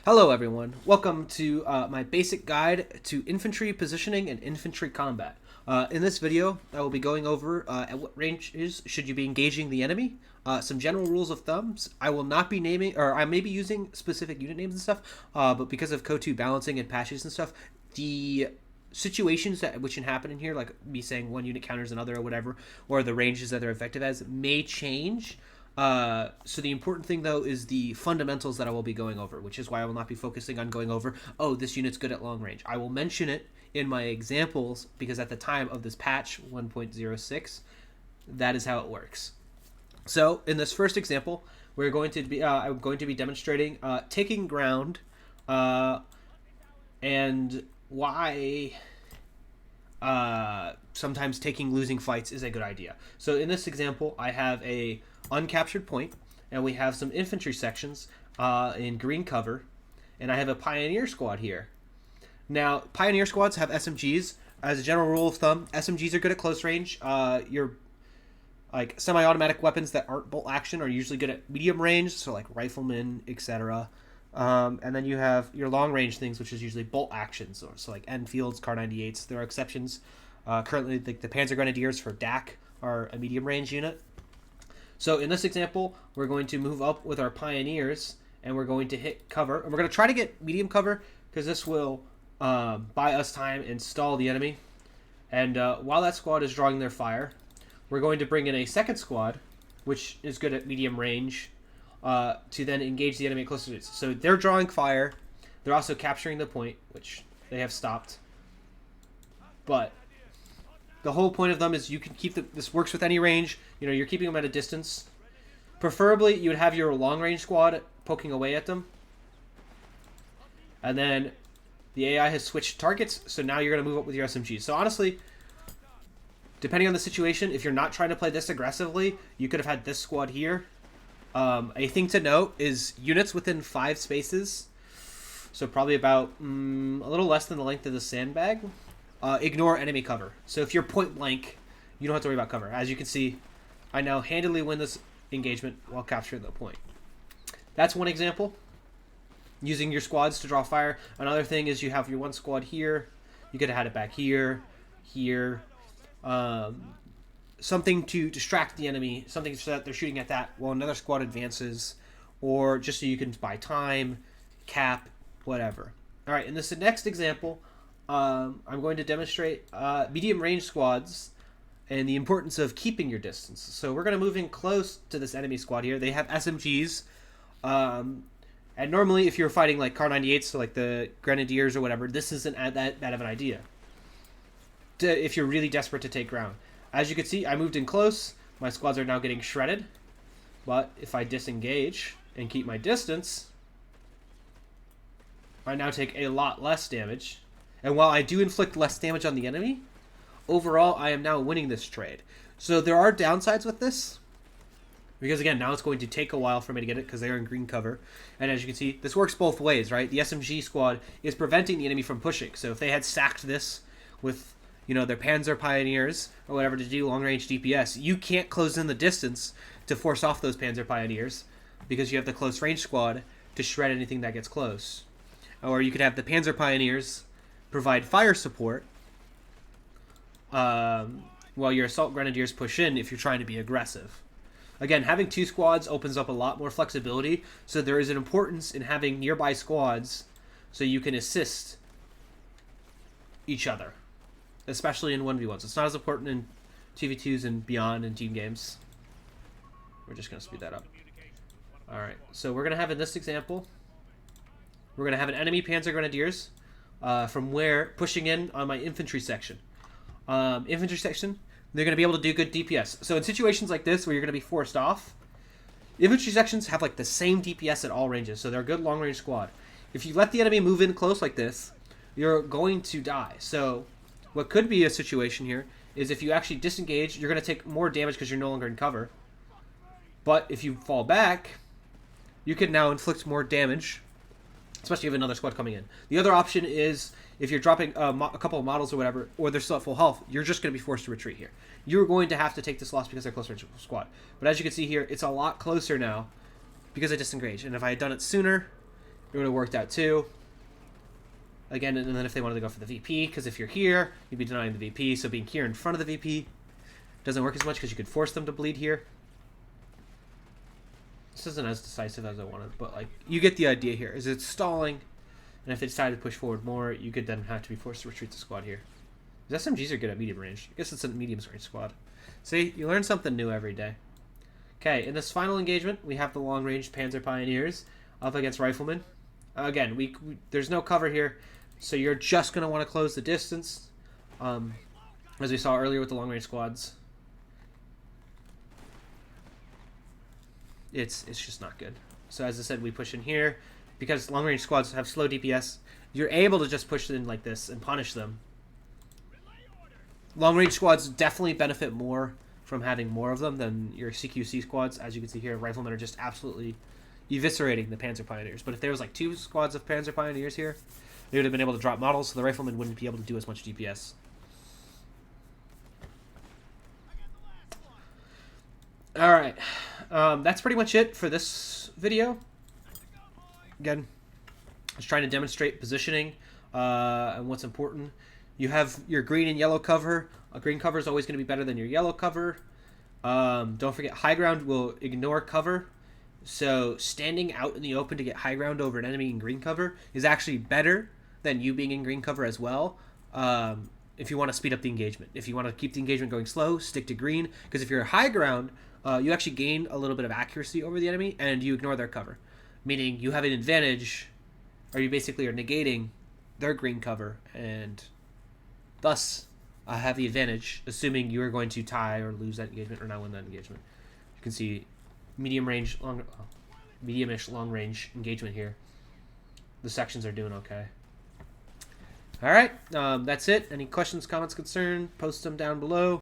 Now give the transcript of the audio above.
Hello everyone, welcome to my basic guide to infantry positioning and infantry combat. In this video, I will be going over at what ranges should you be engaging the enemy, some general rules of thumbs. I will not be naming, or I may be using specific unit names and stuff, but because of COH3 balancing and patches and stuff, the situations that which can happen in here, like me saying one unit counters another or whatever, or the ranges that they're effective as, may change. So the important thing, though, is the fundamentals that I will be going over, which is why I will not be focusing on going over, oh, this unit's good at long range. I will mention it in my examples because at the time of this patch 1.06, that is how it works. So in this first example, we're going to be I'm going to be demonstrating taking ground and why sometimes taking losing fights is a good idea. So in this example, I have a uncaptured point, and we have some infantry sections in green cover, and I have a pioneer squad here. Now, pioneer squads have SMGs. As a general rule of thumb, SMGs are good at close range. Your like semi-automatic weapons that aren't bolt action are usually good at medium range, so like riflemen, etc. And then you have your long range things, which is usually bolt actions, or so like Enfields, Kar 98s. There are exceptions. Currently, the Panzer Grenadiers for DAC are a medium range unit. So in this example, we're going to move up with our pioneers, and we're going to hit cover. And we're going to try to get medium cover, because this will buy us time and stall the enemy. And while that squad is drawing their fire, we're going to bring in a second squad, which is good at medium range, to then engage the enemy at close distance. So they're drawing fire. They're also capturing the point, which they have stopped. But the whole point of them is you can keep this works with any range. You know, you're keeping them at a distance. Preferably, you would have your long range squad poking away at them. And then the AI has switched targets, so now you're going to move up with your SMGs. So honestly, depending on the situation, if you're not trying to play this aggressively, you could have had this squad here. A thing to note is units within 5 spaces, so probably about a little less than the length of the sandbag, ignore enemy cover. So if you're point blank, you don't have to worry about cover. As you can see, I now handily win this engagement while capturing the point. That's one example, using your squads to draw fire. Another thing is you have your one squad here. You could have had it back here, here. Something to distract the enemy, something so that they're shooting at that while another squad advances, or just so you can buy time, cap, whatever. All right, in this next example, I'm going to demonstrate medium range squads and the importance of keeping your distance. So we're going to move in close to this enemy squad here. They have SMGs, and normally if you're fighting like Kar 98s, so like the Grenadiers or whatever, this isn't that bad of an idea if you're really desperate to take ground. As you can see, I moved in close. My squads are now getting shredded. But if I disengage and keep my distance, I now take a lot less damage. And while I do inflict less damage on the enemy, overall, I am now winning this trade. So there are downsides with this. Because again, now it's going to take a while for me to get it because they're in green cover. And as you can see, this works both ways, right? The SMG squad is preventing the enemy from pushing. So if they had sacked this with, you know, their Panzer Pioneers or whatever to do long-range DPS, you can't close in the distance to force off those Panzer Pioneers because you have the close-range squad to shred anything that gets close. Or you could have the Panzer Pioneers provide fire support while your Assault Grenadiers push in if you're trying to be aggressive. Again, having 2 squads opens up a lot more flexibility, so there is an importance in having nearby squads so you can assist each other, especially in 1v1s. It's not as important in 2v2s and beyond in team games. We're just going to speed that up. Alright, so we're going to have in this example, we're going to have an enemy Panzer Grenadiers from where pushing in on my infantry section. Infantry section, they're going to be able to do good DPS. So in situations like this where you're going to be forced off, infantry sections have like the same DPS at all ranges, so they're a good long-range squad. If you let the enemy move in close like this, you're going to die. So what could be a situation here is if you actually disengage, you're going to take more damage because you're no longer in cover. But if you fall back, you can now inflict more damage, especially if you have another squad coming in. The other option is if you're dropping a couple of models or whatever, or they're still at full health, you're just going to be forced to retreat here. You're going to have to take this loss because they're closer to the squad. But as you can see here, it's a lot closer now because I disengaged. And if I had done it sooner, it would have worked out too. Again, and then if they wanted to go for the VP, because if you're here, you'd be denying the VP. So being here in front of the VP doesn't work as much because you could force them to bleed here. This isn't as decisive as I wanted, but like you get the idea here. Is it's stalling, and if they decide to push forward more, you could then have to be forced to retreat the squad here. Because SMGs are good at medium range. I guess it's a medium range squad. See, you learn something new every day. Okay, in this final engagement, we have the long-range Panzer Pioneers up against Riflemen. Again, there's no cover here, so you're just going to want to close the distance, as we saw earlier with the long-range squads. It's just not good. So as I said, we push in here. Because long-range squads have slow DPS, you're able to just push in like this and punish them. Long-range squads definitely benefit more from having more of them than your CQC squads. As you can see here, Riflemen are just absolutely eviscerating the Panzer Pioneers. But if there was like 2 squads of Panzer Pioneers here, they would have been able to drop models, so the Riflemen wouldn't be able to do as much DPS. Alright, that's pretty much it for this video. Again, I was trying to demonstrate positioning and what's important. You have your green and yellow cover. A green cover is always going to be better than your yellow cover. Don't forget, high ground will ignore cover. So standing out in the open to get high ground over an enemy in green cover is actually better than you being in green cover as well. If you want to speed up the engagement. If you want to keep the engagement going slow, stick to green. Because if you're high ground, you actually gain a little bit of accuracy over the enemy and you ignore their cover. Meaning you have an advantage, or you basically are negating their green cover, and thus have the advantage, assuming you are going to tie or lose that engagement or not win that engagement. You can see medium-ish long range engagement here. The sections are doing okay. All right, that's it. Any questions, comments, concerns? Post them down below.